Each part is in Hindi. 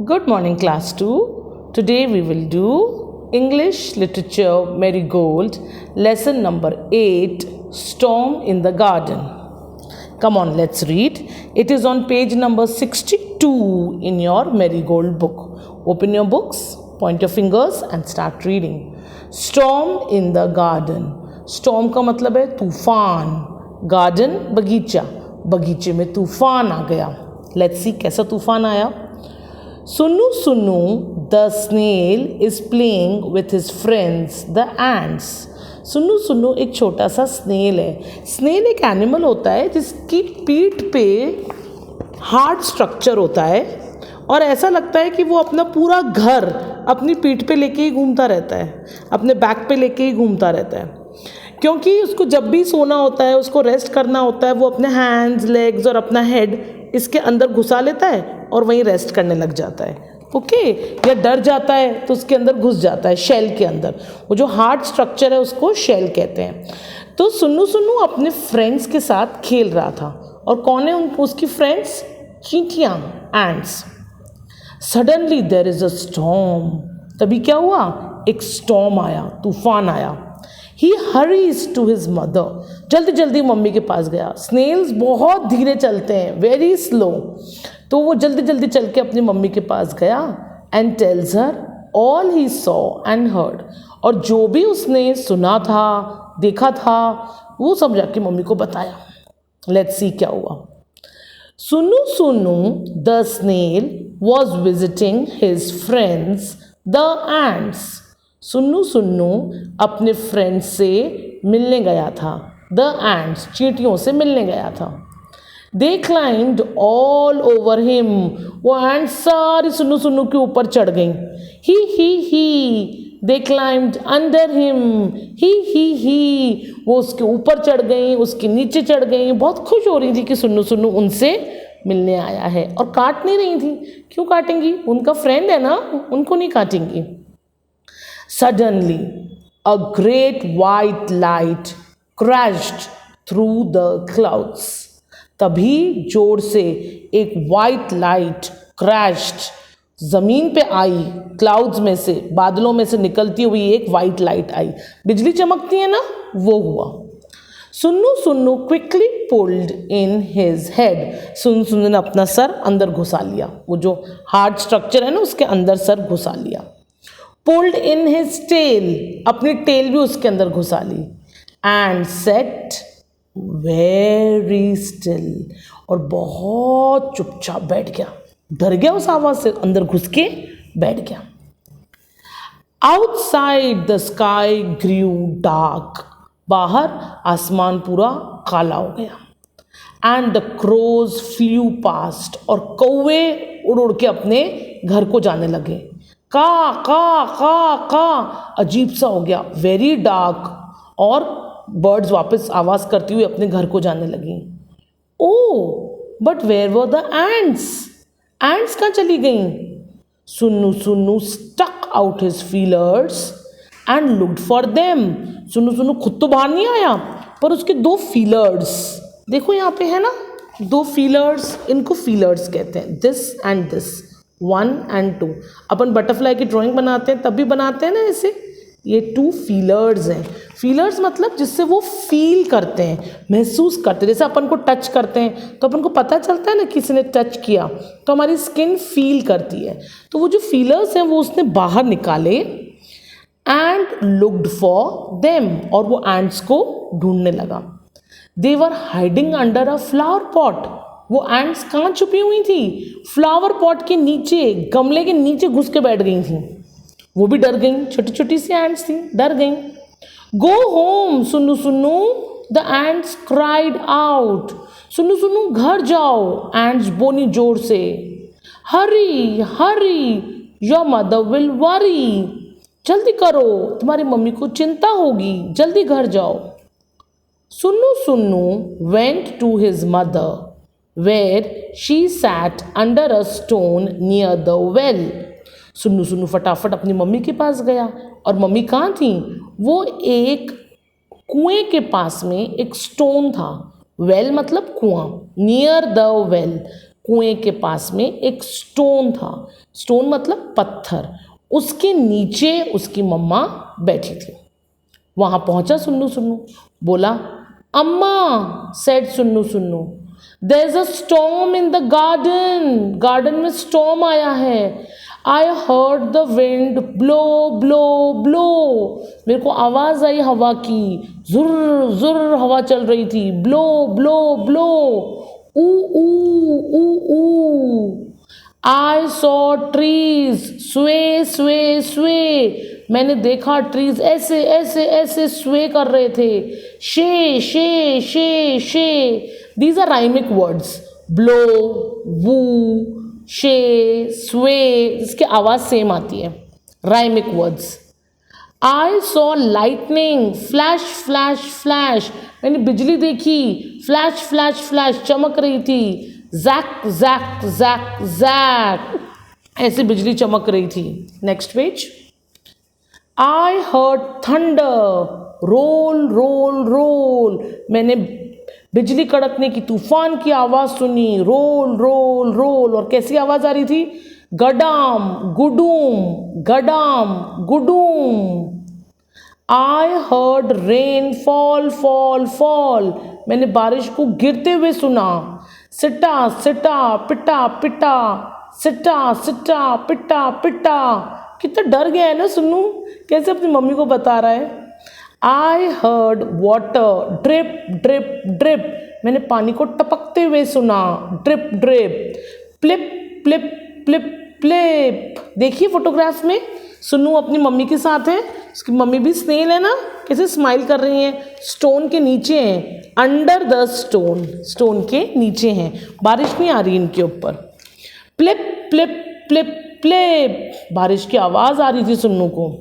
Good morning, class 2. Today we will do English Literature Marigold, lesson number 8, Storm in the Garden. Come on, let's read. It is on page number 62 in your Marigold book. Open your books, point your fingers and start reading. Storm in the Garden. Storm का मतलब है तूफान. Garden बगीचा. बगीचे में तूफान आ गया. Let's see कैसा तूफान आया. Sunnu Sunnu, the snail, is playing with his friends, the ants. Sunnu Sunnu एक छोटा सा स्नेल है. स्नेल एक एनिमल होता है जिसकी पीठ पे हार्ड स्ट्रक्चर होता है और ऐसा लगता है कि वो अपना पूरा घर अपनी पीठ पे लेके ही घूमता रहता है, अपने बैक पे लेके ही घूमता रहता है. क्योंकि उसको जब भी सोना होता है, उसको रेस्ट करना होता है, वो अपने हैंड्स, लेग्स और अपना हेड इसके अंदर घुसा लेता है और वहीं रेस्ट करने लग जाता है. ओके या डर जाता है तो उसके अंदर घुस जाता है, शेल के अंदर. वो जो हार्ड स्ट्रक्चर है उसको शेल कहते हैं. तो सुन्नू सुन्नू अपने फ्रेंड्स के साथ खेल रहा था. और कौन है उसकी फ्रेंड्स? चींटियाँ, ants. Suddenly there is a storm. तभी क्या हुआ? एक स्टॉर्म आया, तूफान आया. He hurries to his mother. जल्दी जल्दी मम्मी के पास गया. स्नेल्स बहुत धीरे चलते हैं, वेरी स्लो. तो वो जल्दी जल्दी चल के अपनी मम्मी के पास गया and tells her all he saw and heard. और जो भी उसने सुना था, देखा था, वो सब जाके मम्मी को बताया. Let's see क्या हुआ. Sunnu Sunnu, the snail, was visiting his friends, the ants. Sunnu Sunnu अपने फ्रेंड्स से मिलने गया था. द एंड्स, चींटियों से मिलने गया था. दे क्लाइम्ड ऑल ओवर हिम. वो एंड्स सारी सुन्नू सुन्नू के ऊपर चढ़ गईं. ही दे क्लाइम्ड अंडर हिम. ही वो उसके ऊपर चढ़ गईं, उसके नीचे चढ़ गईं. बहुत खुश हो रही थी कि सुन्नू सुन्नू उनसे मिलने आया है और काट नहीं रही थी. क्यों काटेंगी? उनका फ्रेंड है ना, उनको नहीं काटेंगी. Suddenly, a great white light crashed through the clouds. तभी जोर से एक white light crashed, ज़मीन पे आई. क्लाउड्स में से, बादलों में से निकलती हुई एक white light आई. बिजली चमकती है ना, वो हुआ. Sunnu Sunnu quickly pulled in his head. Sunnu Sunnu ने अपना सर अंदर घुसा लिया. वो जो हार्ड स्ट्रक्चर है ना, उसके अंदर सर घुसा लिया. पुल्ड इन हिज टेल, अपनी टेल भी उसके अंदर घुसा ली. एंड सेट वेरी स्टिल, और बहुत चुपचाप बैठ गया. डर गया उस आवाज से, अंदर घुस के बैठ गया. Outside the sky grew dark. बाहर आसमान पूरा काला हो गया. And the crows flew past, और कौवे उड़ उड़ के अपने घर को जाने लगे. का का का का, अजीब सा हो गया, वेरी डार्क. और बर्ड्स वापस आवाज़ करती हुई अपने घर को जाने लगी. Oh but where were the ants. Ants कहाँ चली गईं? Sunnu Sunnu stuck out his feelers and looked for them. Sunnu Sunnu खुद तो बाहर नहीं आया, पर उसके दो फीलर्स, देखो यहाँ पे है ना, दो फीलर्स. इनको फीलर्स कहते हैं, this and this, 1 and 2. Upon butterfly की ड्राइंग बनाते हैं तब भी बनाते हैं ना ऐसे. ये 2 फीलर्स हैं. फीलर्स मतलब जिससे वो फील करते हैं, महसूस करते हैं. जैसे अपन को टच करते हैं तो अपन को पता चलता है ना किसी ने टच किया, तो हमारी स्किन फील करती है. तो वो जो फीलर्स हैं वो उसने बाहर निकाले. एंड लुक्ड फॉर देम, और वो एंट्स को ढूंढने लगा. They were hiding under a flower pot. वो एंट्स कहाँ छुपी हुई थी? फ्लावर पॉट के नीचे, गमले के नीचे घुस के बैठ गई थी. वो भी डर गई, छोटी छोटी सी एंट्स थी, डर गई. Go home Sunnu Sunnu, the ants cried out. Sunnu Sunnu घर जाओ, एंट्स बोली जोर से. हरी योर मदर विल वरी. जल्दी करो, तुम्हारी मम्मी को चिंता होगी, जल्दी घर जाओ. Sunnu Sunnu went to his mother where she sat under a stone near the well. Sunnu Sunnu फटाफट अपनी मम्मी के पास गया. और मम्मी कहाँ थी? वो एक कुएं के पास में एक स्टोन था. वेल मतलब कुआं. नियर द वेल, कुएं के पास में एक स्टोन था, स्टोन मतलब पत्थर, उसके नीचे उसकी मम्मा बैठी थी। वहाँ पहुँचा सुन्नू सुन्नू, बोला अम्मा, said Sunnu Sunnu, there is a storm in the garden, garden में स्टॉर्म आया है। I heard the wind blow blow blow, मेरे को आवाज़ आई हवा की, जुर जुर हवा चल रही थी, ब्लो ब्लो ब्लो, ऊ ऊ ऊ ऊ। आई सॉ ट्रीज स्वे स्वे स्वे, मैंने देखा ट्रीज ऐसे ऐसे ऐसे स्वे कर रहे थे, शे shh shh shh, these are rhymic words, blow, woo, shh, sway, इसकी आवाज़ सेम आती है, rhymic words. I saw lightning flash flash flash, मैंने बिजली देखी, फ्लैश फ्लैश फ्लैश चमक रही थी, जैक जैक जैक जैक, ऐसे बिजली चमक रही थी। Next page. I heard thunder roll roll roll, मैंने बिजली कड़कने की, तूफान की आवाज़ सुनी, रोल रोल रोल, और कैसी आवाज़ आ रही थी, गडाम गुडूम गडाम गुडूम। I heard rain fall fall fall, मैंने बारिश को गिरते हुए सुना, सिटा सिटा पिटा पिटा, सिटा सिटा पिटा पिटा। कितना डर गया है ना सुन्नू, कैसे अपनी मम्मी को बता रहा है। I heard water drip drip drip, मैंने पानी को टपकते हुए सुना, ड्रिप ड्रिप, प्लिप प्लिप प्लिप प्लिप। देखिए फोटोग्राफ में सुन्नू अपनी मम्मी के साथ है, उसकी मम्मी भी स्नेल है ना, कैसे स्माइल कर रही हैं, स्टोन के नीचे हैं, अंडर द स्टोन, स्टोन के नीचे हैं, बारिश नहीं आ रही इनके ऊपर। प्लिप प्लिप प्लिप प्लिप, बारिश की आवाज़ आ रही थी सुन्नू को।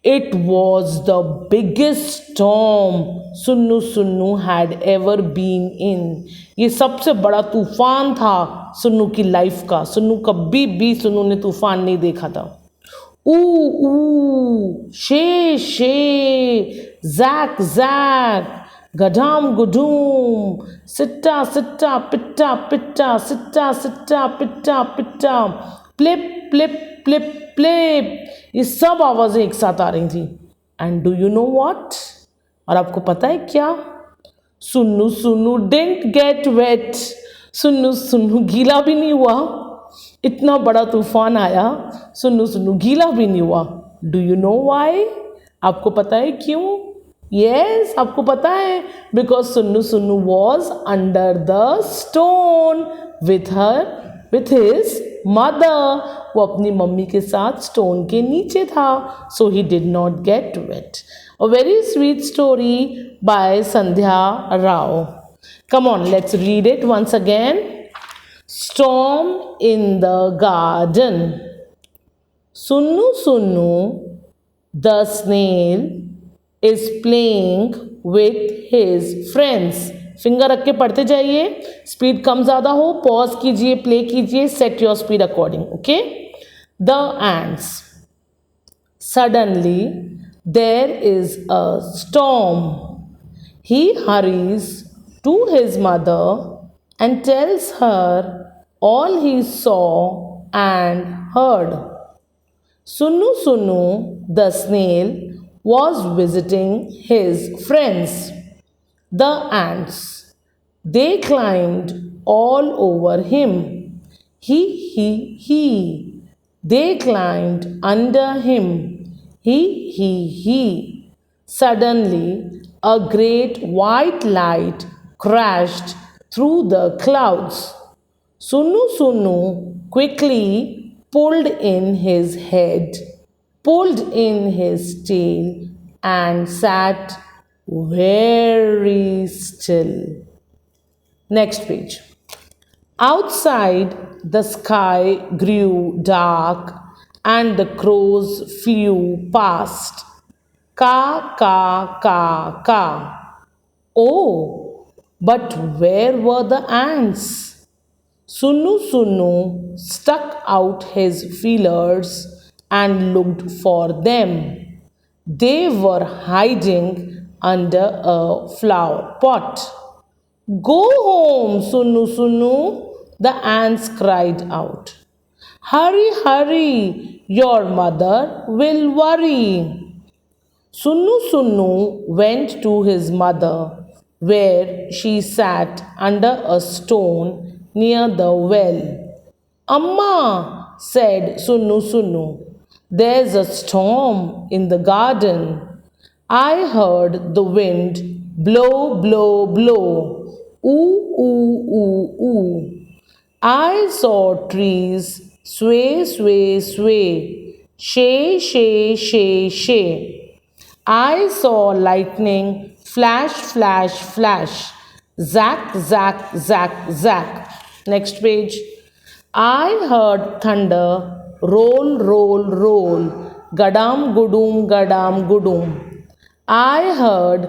It was the biggest storm Sunnu Sunnu had ever been in, ये सबसे बड़ा तूफान था सुन्नू की लाइफ का, सुन्नू कभी भी सुन्नू ने तूफान नहीं देखा था। ऊ ऊ, शे शे, जैक जैक, गडाम गुडूम, सिट्टा सिट्टा पिट्टा पिट्टा, सिट्टा सिट्टा पिट्टा पिट्टा, प्लिप प्लिप प्लिप प्लिप, ये सब आवाज़ें एक साथ आ रही थी। And do you know what, और आपको पता है क्या, Sunnu Sunnu didn't get wet, Sunnu Sunnu गीला भी नहीं हुआ, इतना बड़ा तूफान आया, सुन्नू सुन्नू गीला भी नहीं हुआ। डू यू नो वाई, आपको पता है क्यों? यस, आपको पता है, because Sunnu Sunnu was under the stone with his mother, वो अपनी मम्मी के साथ स्टोन के नीचे था, so he did not get wet. A very sweet story by Sandhya Rao. Come on, let's read it once again. Storm in the garden. Sunnu Sunnu, the snail, is playing with his friends. Finger रख के पढ़ते जाइए, स्पीड कम ज़्यादा हो पॉज कीजिए, प्ले कीजिए, set your speed according, okay. The ants. Suddenly there is a storm. He hurries to his mother and tells her all he saw and heard. Sunnu Sunnu, the snail, was visiting his friends, the ants. They climbed all over him. He. They climbed under him. He. Suddenly, a great white light crashed through the clouds. Sunnu Sunnu quickly pulled in his head, pulled in his tail, and sat very still. Next page. Outside, the sky grew dark and the crows flew past. Ka, ka, ka, ka. Oh, but where were the ants? Sunnu Sunnu stuck out his feelers and looked for them. They were hiding under a flower pot. Go home, Sunnu Sunnu, The ants cried out. Hurry, hurry, your mother will worry. Sunnu went to his mother, where she sat under a stone near the well. Amma, said Sunnu, there's a storm in the garden. I heard the wind blow, blow, blow. Ooh, ooh, ooh, ooh. I saw trees sway, sway, sway. Shay, shay, shay, shay. I saw lightning flash, flash, flash. Zack, zack, zack, zack. Next page. I heard thunder roll, roll, roll. Gadam, gudum, gadam, gudum. I heard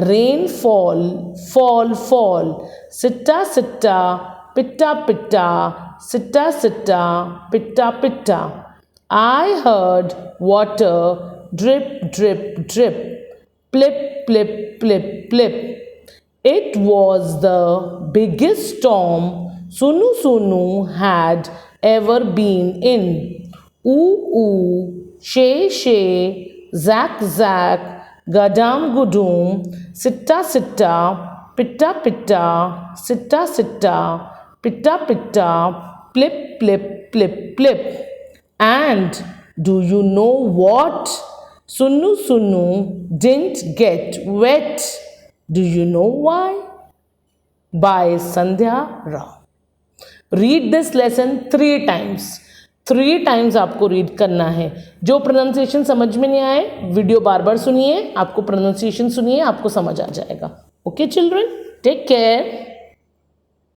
rain fall, fall, fall. Sitta, sitta, pitta, pitta. Sitta, sitta, pitta, pitta. I heard water drip, drip, drip. Plip, plip, plip, plip. It was the biggest storm Sunnu had ever been in. Ooh, ooh, shay, shay, zack, zack. Gadam gudum, sitta sitta, pitta pitta, sitta sitta, pitta pitta, plip plip plip plip. And do you know what? Sunnu didn't get wet. Do you know why? By Sandhya Rao. Read this lesson 3 times. 3 times आपको रीड करना है. जो प्रोनाउंसिएशन समझ में नहीं आए वीडियो बार बार सुनिए, आपको प्रोनाउंसिएशन सुनिए, आपको समझ आ जाएगा. Okay children, take care.